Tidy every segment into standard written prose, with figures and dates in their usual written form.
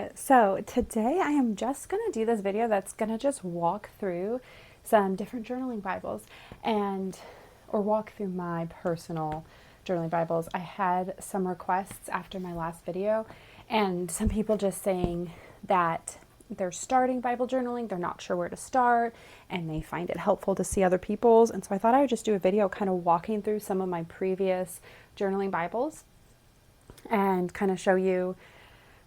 Hi, so today I am just going to do this video that's going to just walk through some different journaling Bibles or walk through my personal journaling Bibles. I had some requests after my last video and some people just saying that they're starting Bible journaling, they're not sure where to start, and they find it helpful to see other people's. And so I thought I would just do a video kind of walking through some of my previous journaling Bibles and kind of show you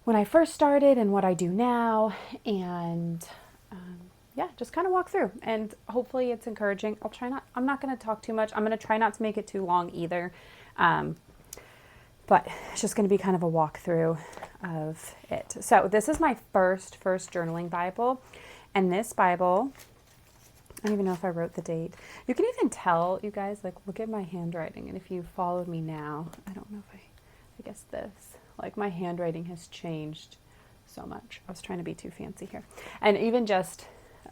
when I first started and what I do now, and yeah, just kind of walk through, and hopefully it's encouraging. I'm not going to talk too much. I'm going to try not to make it too long either, but it's just going to be kind of a walkthrough of it. So this is my first journaling Bible, and this Bible, I don't even know if I wrote the date. You can even tell, you guys, like, look at my handwriting, and if you followed me now, I don't know if I guess this, like, my handwriting has changed so much. I was trying to be too fancy here. And even just,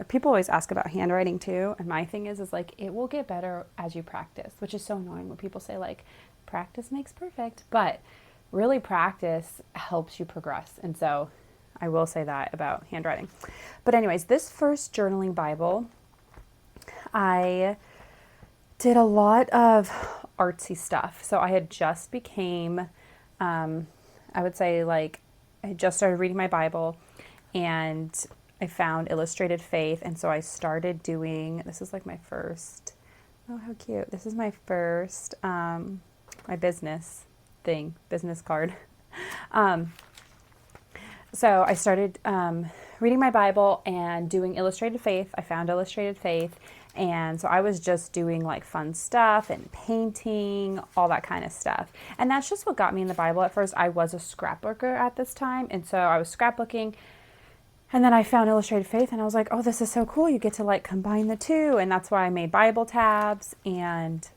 people always ask about handwriting too. And my thing is like, it will get better as you practice, which is so annoying when people say like, practice makes perfect, but really practice helps you progress. And so I will say that about handwriting. But anyways, this first journaling Bible, I did a lot of artsy stuff. So I had just became, I would say, like, I just started reading my Bible and I found Illustrated Faith. And so I started doing, this is like my first, oh, how cute. This is my first, my business card. So I started reading my Bible and doing Illustrated Faith. I found Illustrated Faith. And so I was just doing like fun stuff and painting, all that kind of stuff. And that's just what got me in the Bible at first. I was a scrapbooker at this time. And so I was scrapbooking. And then I found Illustrated Faith and I was like, oh, this is so cool. You get to like combine the two. And that's why I made Bible tabs. And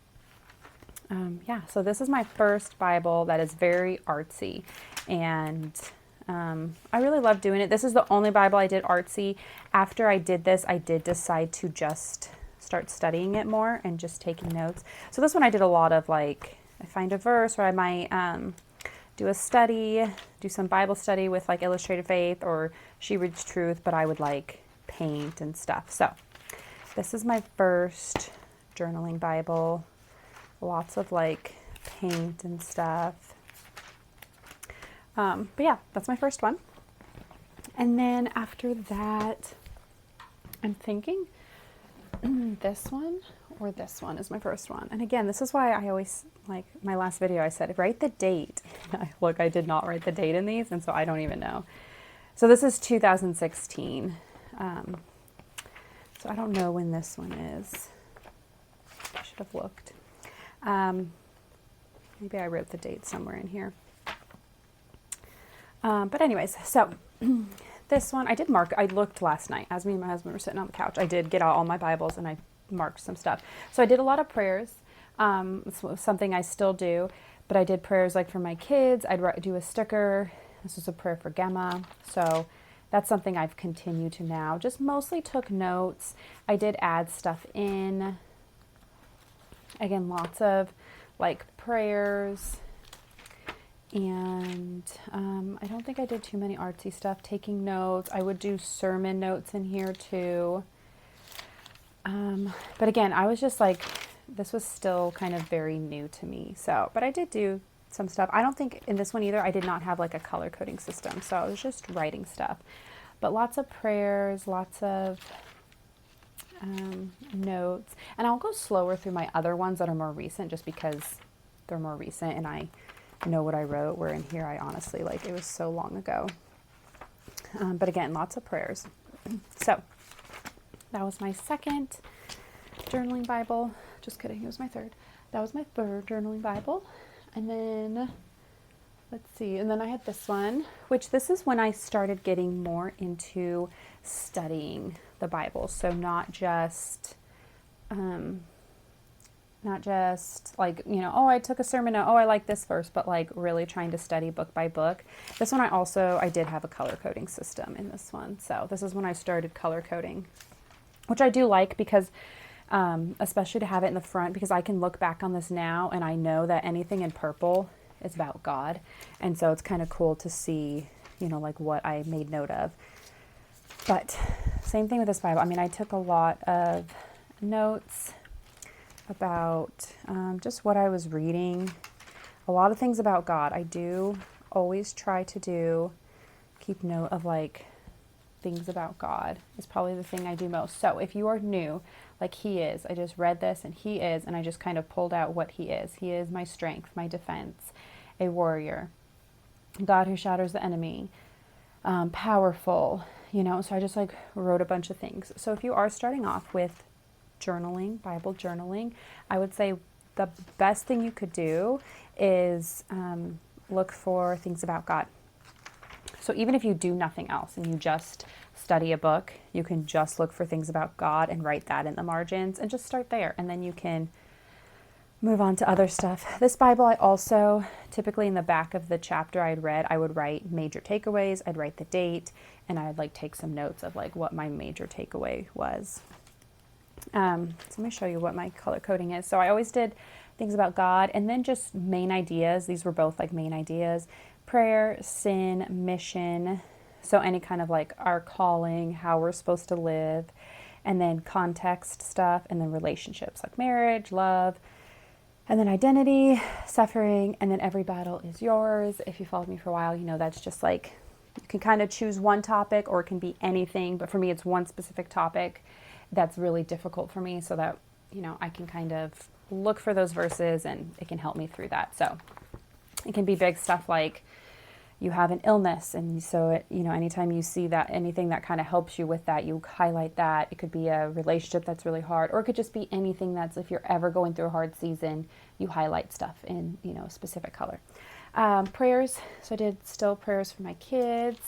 yeah, so this is my first Bible that is very artsy. And I really love doing it. This is the only Bible I did artsy. After I did this, I did decide to just start studying it more and just taking notes. So this one I did a lot of, like, I find a verse, or I might do a study, do some Bible study with like Illustrated Faith or She Reads Truth, but I would like paint and stuff. So this is my first journaling Bible. Lots of like paint and stuff. But yeah, that's my first one. And then after that, I'm thinking this one or this one is my first one. And again, this is why I always, like my last video, I said, write the date. Look, I did not write the date in these, and so I don't even know. So this is 2016. So I don't know when this one is. I should have looked. Maybe I wrote the date somewhere in here. But anyways, so this one I did mark. I looked last night as me and my husband were sitting on the couch. I did get out all my Bibles and I marked some stuff. So I did a lot of prayers. It's something I still do, but I did prayers like for my kids. I'd do a sticker. This was a prayer for Gemma. So that's something I've continued to now. Just mostly took notes. I did add stuff in. Again, lots of like prayers. And I don't think I did too many artsy stuff, taking notes. I would do sermon notes in here too. But again, I was just like, this was still kind of very new to me. So, but I did do some stuff. I don't think in this one either, I did not have like a color coding system. So I was just writing stuff. But lots of prayers, lots of notes. And I'll go slower through my other ones that are more recent just because they're more recent and I know what I wrote, where in here I honestly, like, it was so long ago. But again, lots of prayers. So that was my second journaling Bible. Just kidding, it was my third. That was my third journaling Bible. And then, let's see, and then I had this one, which this is when I started getting more into studying the Bible. So not just like, you know, oh, I took a sermon note, oh, I like this verse, but like really trying to study book by book. This one I did have a color coding system in this one. So this is when I started color coding, which I do like because, especially to have it in the front, because I can look back on this now and I know that anything in purple is about God. And so it's kind of cool to see like what I made note of. But same thing with this Bible. I mean, I took a lot of notes about just what I was reading. A lot of things about God. I do always try to keep note of like things about God is probably the thing I do most. So if you are new, like He is, I just read this and He is, and I just kind of pulled out what He is. He is my strength, my defense, a warrior, God who shatters the enemy, powerful, so I just like wrote a bunch of things. So if you are starting off with journaling, Bible journaling, I would say the best thing you could do is look for things about God. So even if you do nothing else and you just study a book, you can just look for things about God and write that in the margins and just start there. And then you can move on to other stuff. This Bible, I also, typically in the back of the chapter I'd read, I would write major takeaways, I'd write the date, and I'd like take some notes of like what my major takeaway was. So let me show you what my color coding is. So I always did things about God and then just main ideas. These were both like main ideas: prayer, sin, mission. So any kind of like our calling, how we're supposed to live, and then context stuff, and then relationships like marriage, love, and then identity, suffering, and then every battle is yours. If you followed me for a while, that's just like, you can kind of choose one topic or it can be anything. But for me, it's one specific topic that's really difficult for me so that, I can kind of look for those verses and it can help me through that. So it can be big stuff like you have an illness. And so, anytime you see that, anything that kind of helps you with that, you highlight that. It could be a relationship that's really hard, or it could just be anything that's, if you're ever going through a hard season, you highlight stuff in, a specific color. Prayers. So I did still prayers for my kids.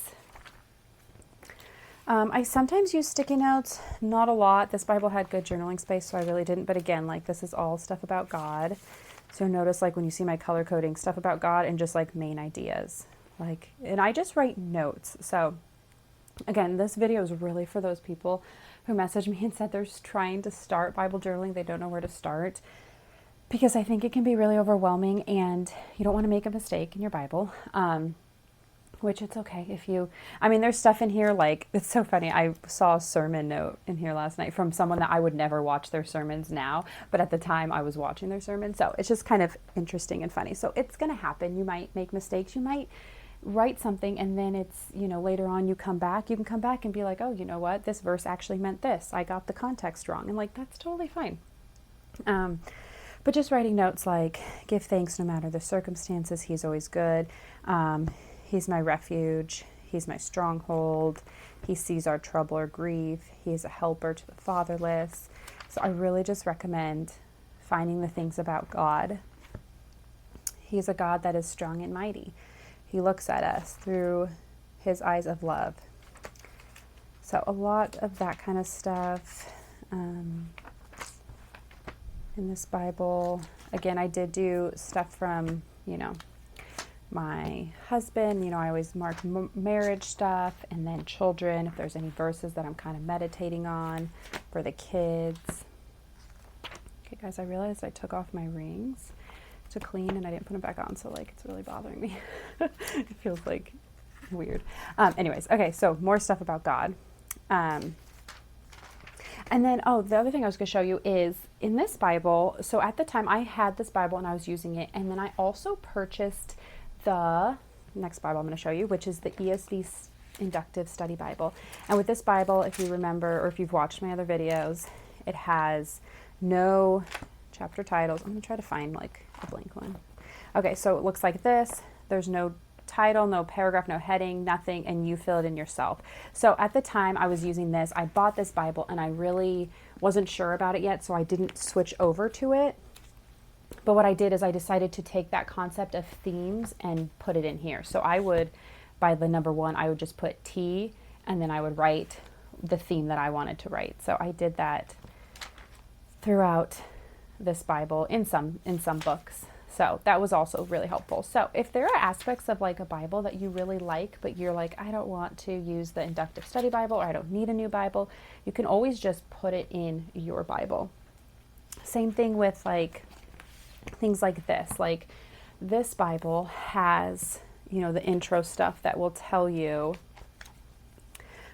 I sometimes use sticky notes, not a lot. This Bible had good journaling space, so I really didn't. But again, like this is all stuff about God. So notice like when you see my color coding, stuff about God and just like main ideas. And I just write notes. So again, this video is really for those people who message me and said they're trying to start Bible journaling. They don't know where to start, because I think it can be really overwhelming and you don't want to make a mistake in your Bible. Which it's okay if you, there's stuff in here like, it's so funny. I saw a sermon note in here last night from someone that I would never watch their sermons now, but at the time I was watching their sermon. So it's just kind of interesting and funny. So it's going to happen. You might make mistakes. You might write something and then it's, later on you can come back and be like, oh, you know what? This verse actually meant this. I got the context wrong. And like, that's totally fine. But just writing notes like, give thanks no matter the circumstances. He's always good. He's my refuge. He's my stronghold. He sees our trouble or grief. He is a helper to the fatherless. So I really just recommend finding the things about God. He's a God that is strong and mighty. He looks at us through His eyes of love. So a lot of that kind of stuff in this Bible. Again, I did do stuff from, my husband. I always mark marriage stuff, and then children, if there's any verses that I'm kind of meditating on for the kids. Okay, guys, I realized I took off my rings to clean and I didn't put them back on, so like it's really bothering me. It feels like weird. Anyways, okay, so more stuff about God. And then, the other thing I was going to show you is in this Bible. So at the time I had this Bible and I was using it, and then I also purchased the next Bible I'm going to show you, which is the ESV Inductive Study Bible. And with this Bible, if you remember, or if you've watched my other videos, it has no chapter titles. I'm going to try to find like a blank one. Okay, so it looks like this. There's no title, no paragraph, no heading, nothing, and you fill it in yourself. So at the time I was using this, I bought this Bible and I really wasn't sure about it yet, so I didn't switch over to it. But what I did is I decided to take that concept of themes and put it in here. So I would, by the number 1, I would just put T, and then I would write the theme that I wanted to write. So I did that throughout this Bible in some books. So that was also really helpful. So if there are aspects of like a Bible that you really like, but you're like, I don't want to use the Inductive Study Bible, or I don't need a new Bible, you can always just put it in your Bible. Same thing with like things like this. Like this Bible has, you know, the intro stuff that will tell you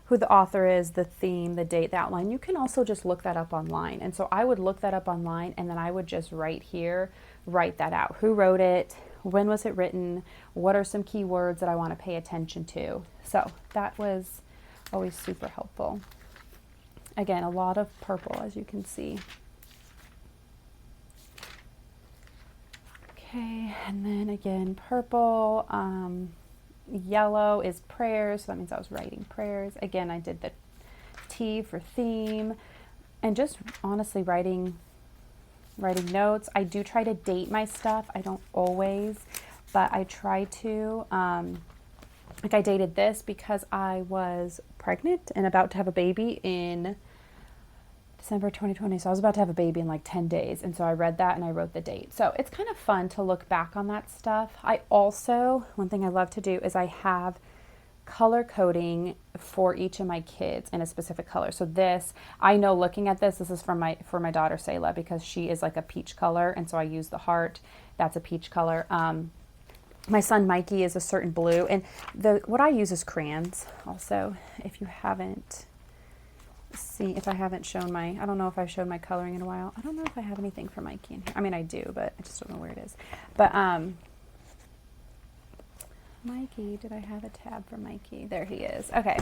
who the author is, the theme, the date, the outline. You can also just look that up online. And so I would look that up online, and then I would just right here, write that out. Who wrote it? When was it written? What are some key words that I want to pay attention to? So that was always super helpful. Again, a lot of purple, as you can see. Okay, and then again, purple. Yellow is prayers, so that means I was writing prayers. Again, I did the T for theme, and just honestly writing notes. I do try to date my stuff. I don't always, but I try to. Like I dated this because I was pregnant and about to have a baby in December 2020. So I was about to have a baby in like 10 days. And so I read that and I wrote the date. So it's kind of fun to look back on that stuff. I also, one thing I love to do is I have color coding for each of my kids in a specific color. So this, I know looking at this is for my daughter Selah, because she is like a peach color. And so I use the heart. That's a peach color. My son Mikey is a certain blue, and what I use is crayons also. If you haven't if I haven't shown I don't know if I've shown my coloring in a while. I don't know if I have anything for Mikey in here. I mean, I do, but I just don't know where it is. But Mikey, did I have a tab for Mikey? There he is. Okay,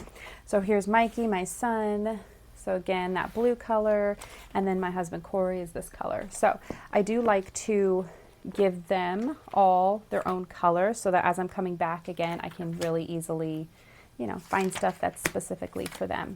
so here's Mikey, my son. So again, that blue color, and then my husband Corey is this color. So I do like to give them all their own color so that as I'm coming back again, I can really easily, you know, find stuff that's specifically for them.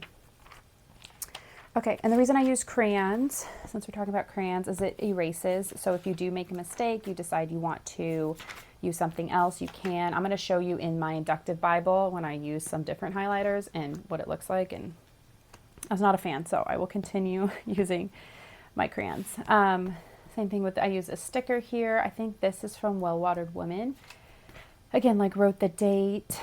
Okay, and the reason I use crayons, since we're talking about crayons, is it erases. So if you do make a mistake, you decide you want to use something else, you can. I'm going to show you in my inductive Bible when I use some different highlighters and what it looks like. And I was not a fan, so I will continue using my crayons. Same thing with, I use a sticker here. I think this is from Well-Watered Woman. Again, like wrote the date,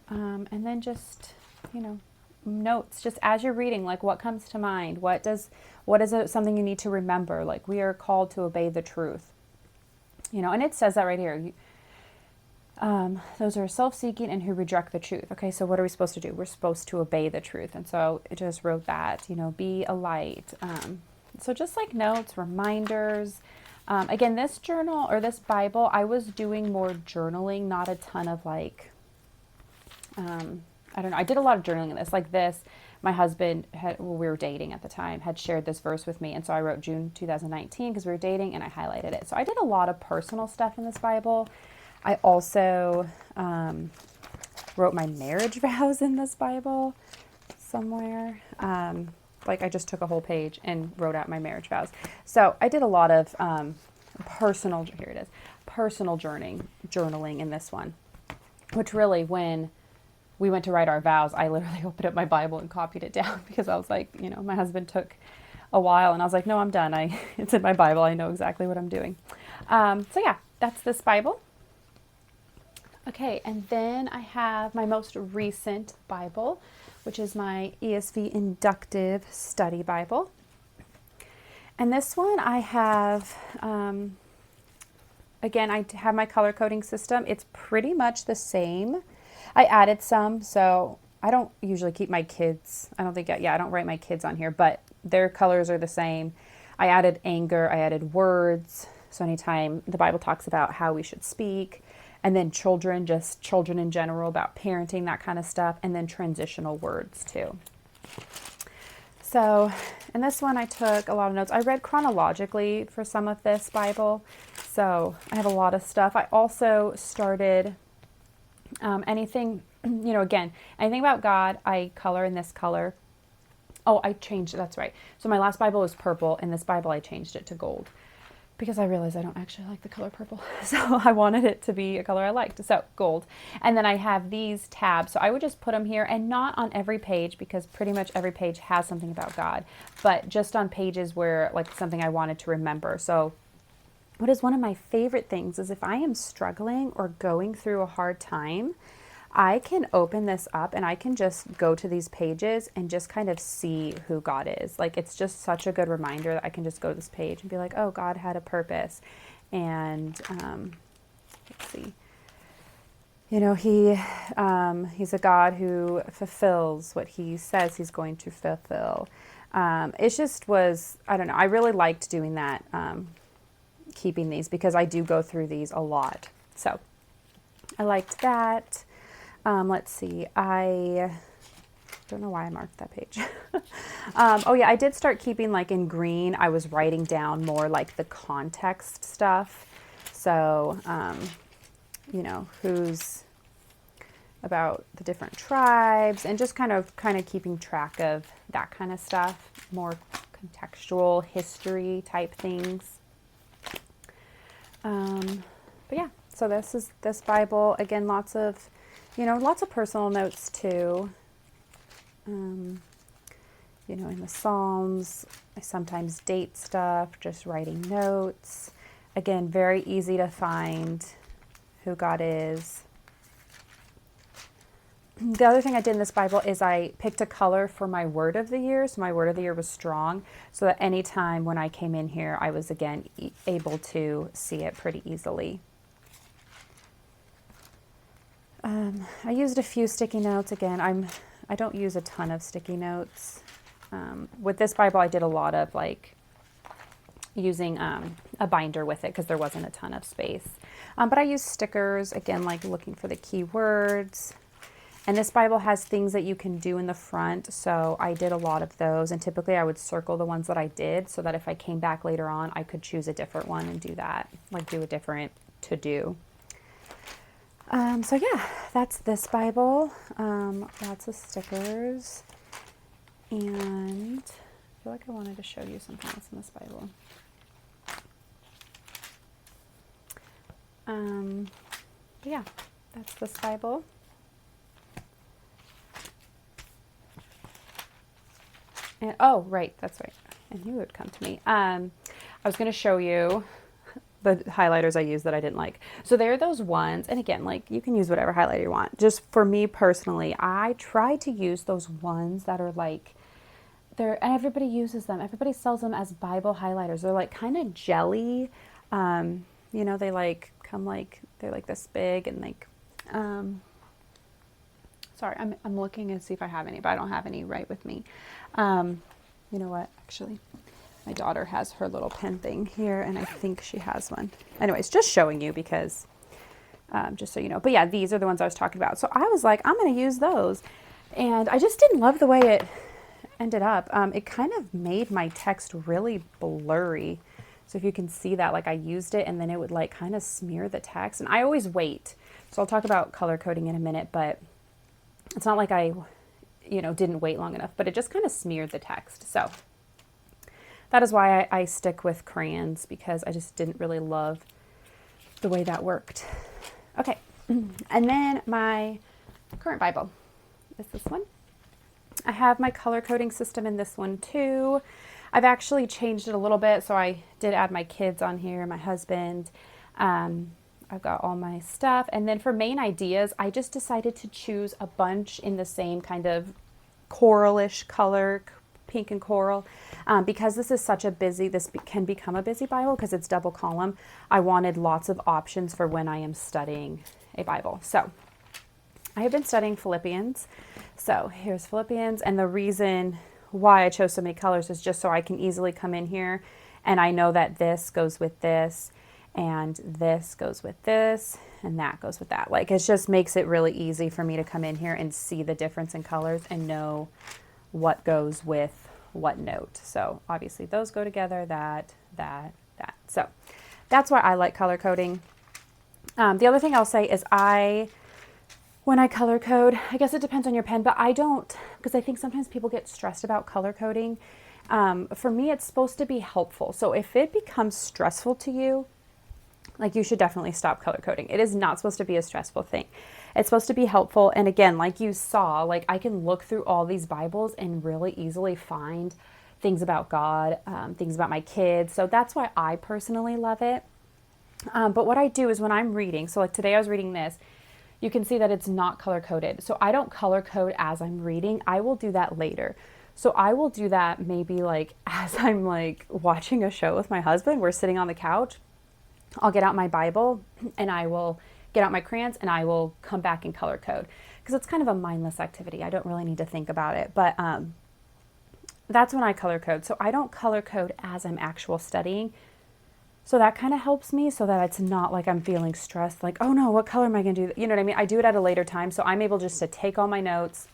and then just, you know, notes, just as you're reading, like what comes to mind, what is it, something you need to remember, like we are called to obey the truth, you know, and it says that right here. Those are self-seeking and who reject the truth. Okay, so what are we supposed to do? We're supposed to obey the truth. And so it just wrote that, you know, be a light. So just like notes, reminders. Again, this journal or this Bible, I was doing more journaling, not a ton of like, I don't know. I did a lot of journaling in this. Like this, my husband we were dating at the time, had shared this verse with me. And so I wrote June 2019 because we were dating, and I highlighted it. So I did a lot of personal stuff in this Bible. I also wrote my marriage vows in this Bible somewhere. Like I just took a whole page and wrote out my marriage vows. So I did a lot of personal journaling in this one, which really, when we went to write our vows, I literally opened up my Bible and copied it down because I was like, you know, my husband took a while and I was like, no, I'm done. It's in my Bible. I know exactly what I'm doing. So yeah, that's this Bible. Okay, and then I have my most recent Bible, which is my ESV Inductive Study Bible. And this one I have, again, I have my color coding system. It's pretty much the same. I added some, so I don't usually keep my kids. I don't write my kids on here, but their colors are the same. I added anger, I added words. So anytime the Bible talks about how we should speak, and then children, just children in general, about parenting, that kind of stuff, and then transitional words too. So in this one, I took a lot of notes. I read chronologically for some of this Bible, so I have a lot of stuff. I also started anything, you know, again, anything about God, I color in this color. Oh, I changed it, that's right. So my last Bible was purple, and this Bible I changed it to gold, because I realized I don't actually like the color purple. So I wanted it to be a color I liked. So gold. And then I have these tabs. So I would just put them here, and not on every page, because pretty much every page has something about God, but just on pages where like something I wanted to remember. So what is one of my favorite things is if I am struggling or going through a hard time, I can open this up and I can just go to these pages and just kind of see who God is. Like, it's just such a good reminder that I can just go to this page and be like, oh, God had a purpose. And let's see. he's a God who fulfills what he says he's going to fulfill. It just was, I don't know, I really liked doing that, keeping these, because I do go through these a lot. So I liked that. Let's see, I don't know why I marked that page. Oh yeah, I did start keeping like in green. I was writing down more like the context stuff. So, who's about the different tribes, and just kind of keeping track of that kind of stuff, more contextual history type things. But yeah, so this Bible, again, lots of personal notes too. In the Psalms, I sometimes date stuff, just writing notes. Again, very easy to find who God is. The other thing I did in this Bible is I picked a color for my word of the year. So my word of the year was strong, so that anytime when I came in here, I was again able to see it pretty easily. I used a few sticky notes. Again, I don't use a ton of sticky notes. With this Bible, I did a lot of like using a binder with it because there wasn't a ton of space. But I used stickers, again, like looking for the key words. And this Bible has things that you can do in the front, so I did a lot of those. And typically I would circle the ones that I did so that if I came back later on, I could choose a different one and do that, like do a different to-do. So yeah, that's this Bible. Lots of stickers. And I feel like I wanted to show you something else in this Bible. But yeah, that's this Bible. And, oh, right, that's right. I knew it would come to me. I was going to show you the highlighters I used that I didn't like. So there are those ones, and again, like you can use whatever highlighter you want. Just for me personally, I try to use those ones that are like, and everybody uses them. Everybody sells them as Bible highlighters. They're like kind of jelly. They like come like, they're like this big and like, sorry, I'm looking to see if I have any, but I don't have any right with me. You know what? Actually, my daughter has her little pen thing here, and I think she has one. Anyways, just showing you because, just so you know. But yeah, these are the ones I was talking about. So I was like, I'm going to use those. And I just didn't love the way it ended up. It kind of made my text really blurry. So if you can see that, like I used it and then it would like kind of smear the text. And I always wait. So I'll talk about color coding in a minute, but it's not like I, didn't wait long enough, but it just kind of smeared the text. So that is why I stick with crayons, because I just didn't really love the way that worked. Okay. And then my current Bible is this one. I have my color coding system in this one too. I've actually changed it a little bit. So I did add my kids on here, my husband. I've got all my stuff. And then for main ideas, I just decided to choose a bunch in the same kind of coralish color, pink and coral. Because this is such a busy, this can become a busy Bible because it's double column. I wanted lots of options for when I am studying a Bible. So I have been studying Philippians. So here's Philippians. And the reason why I chose so many colors is just so I can easily come in here and I know that this goes with this and this goes with this and that goes with that. Like it just makes it really easy for me to come in here and see the difference in colors and know what goes with what note. So obviously those go together, that. So that's why I like color coding. The other thing I'll say is when I color code, I guess it depends on your pen, but I don't, because I think sometimes people get stressed about color coding. For me, it's supposed to be helpful. So if it becomes stressful to you, like you should definitely stop color coding. It is not supposed to be a stressful thing. It's supposed to be helpful. And again, like you saw, like I can look through all these Bibles and really easily find things about God, things about my kids. So that's why I personally love it. But what I do is when I'm reading, so like today I was reading this, you can see that it's not color coded. So I don't color code as I'm reading. I will do that later. So I will do that maybe like as I'm like watching a show with my husband. We're sitting on the couch. I'll get out my Bible and I will get out my crayons and I will come back and color code, because it's kind of a mindless activity. I don't really need to think about it, but that's when I color code. So I don't color code as I'm actual studying. So that kind of helps me, so that it's not like I'm feeling stressed, like, oh no, what color am I going to do? You know what I mean? I do it at a later time. So I'm able just to take all my notes,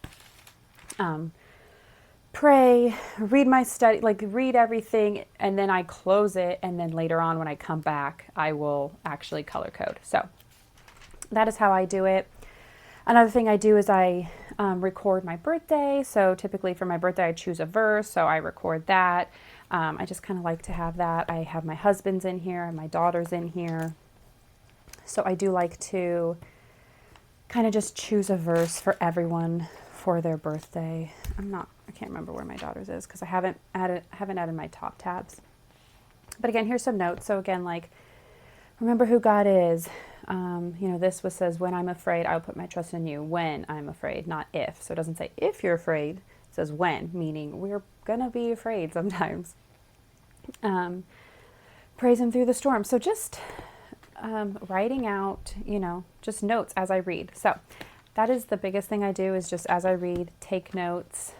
pray, read my study, like read everything, and then I close it. And then later on when I come back, I will actually color code. So that is how I do it. Another thing I do is I record my birthday. So typically for my birthday, I choose a verse. So I record that. I just kind of like to have that. I have my husband's in here and my daughter's in here. So I do like to kind of just choose a verse for everyone for their birthday. I can't remember where my daughter's is because I haven't added my top tabs. But again, here's some notes. So again, like, remember who God is. This says, when I'm afraid, I'll put my trust in you. When I'm afraid, not if. So it doesn't say if you're afraid. It says when, meaning we're going to be afraid sometimes. Praise him through the storm. So just writing out, just notes as I read. So that is the biggest thing I do, is just as I read, take notes,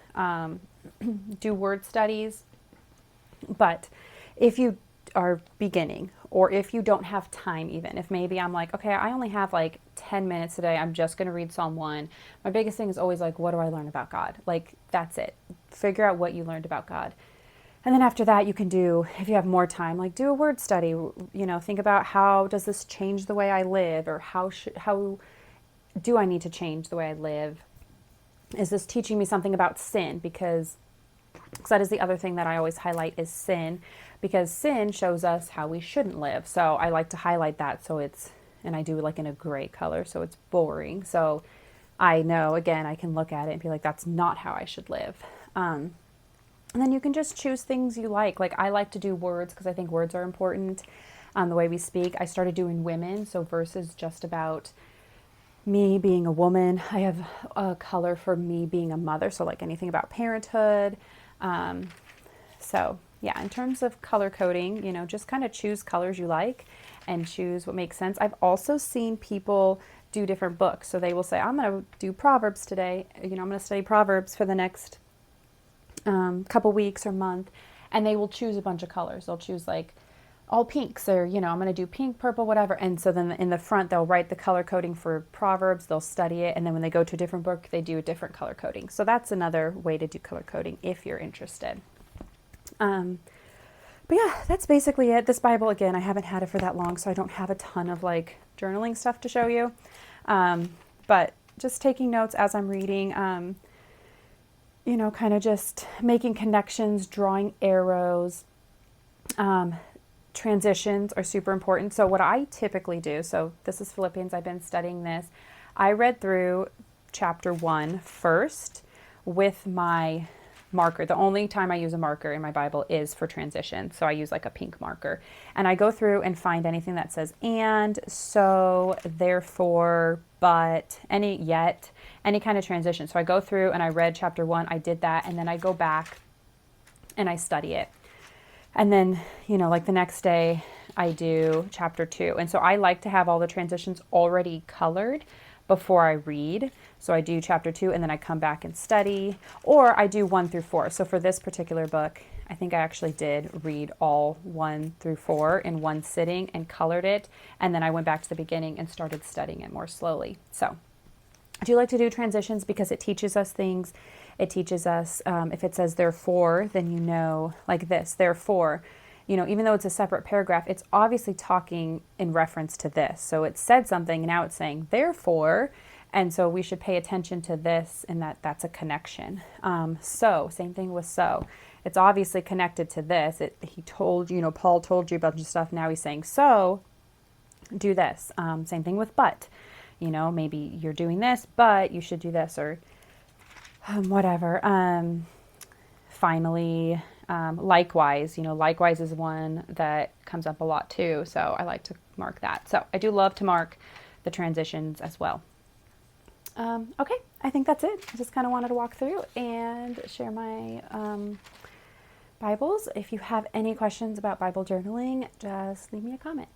do word studies. But if you are beginning, or if you don't have time, even if maybe I'm like, okay, I only have like 10 minutes today, I'm just going to read Psalm 1. My biggest thing is always like, what do I learn about God? Like, that's it. Figure out what you learned about God. And then after that, you can do, if you have more time, like do a word study, think about, how does this change the way I live? Or how do I need to change the way I live? Is this teaching me something about sin? Because that is the other thing that I always highlight, is sin, because sin shows us how we shouldn't live. So I like to highlight that. So and I do like in a gray color, so it's boring. So I know, again, I can look at it and be like, that's not how I should live. And then you can just choose things you like. Like, I like to do words because I think words are important. The way we speak. I started doing women, so verses just about me being a woman. I have a color for me being a mother, so like anything about parenthood. So yeah, in terms of color coding, just kind of choose colors you like and choose what makes sense. I've also seen people do different books. So they will say, I'm going to do Proverbs today. I'm going to study Proverbs for the next couple weeks or month. And they will choose a bunch of colors. They'll choose like all pinks, or, I'm going to do pink, purple, whatever. And so then in the front, they'll write the color coding for Proverbs. They'll study it. And then when they go to a different book, they do a different color coding. So that's another way to do color coding if you're interested. But yeah, that's basically it. This Bible, again, I haven't had it for that long, so I don't have a ton of like journaling stuff to show you. But just taking notes as I'm reading, kind of just making connections, drawing arrows. Transitions are super important. So what I typically do, so this is Philippians, I've been studying this. I read through chapter 1 first with my marker. The only time I use a marker in my Bible is for transition. So I use like a pink marker. And I go through and find anything that says and, so, therefore, but, any kind of transition. So I go through and I read chapter 1. I did that. And then I go back and I study it. And then, like the next day I do chapter 2. And so I like to have all the transitions already colored before I read. So I do chapter 2 and then I come back and study, or I do 1 through 4. So for this particular book, I think I actually did read all 1 through 4 in one sitting and colored it. And then I went back to the beginning and started studying it more slowly. So I do like to do transitions because it teaches us things. It teaches us, if it says therefore, then like this, therefore, even though it's a separate paragraph, it's obviously talking in reference to this. So it said something, and now it's saying therefore, and so we should pay attention to this, and that's a connection. So, same thing with so. It's obviously connected to this. He told, Paul told you a bunch of stuff. Now he's saying, so do this. Same thing with but. Maybe you're doing this, but you should do this, or whatever. Finally, likewise, likewise is one that comes up a lot too. So I like to mark that. So I do love to mark the transitions as well. Okay, I think that's it. I just kind of wanted to walk through and share my Bibles. If you have any questions about Bible journaling, just leave me a comment.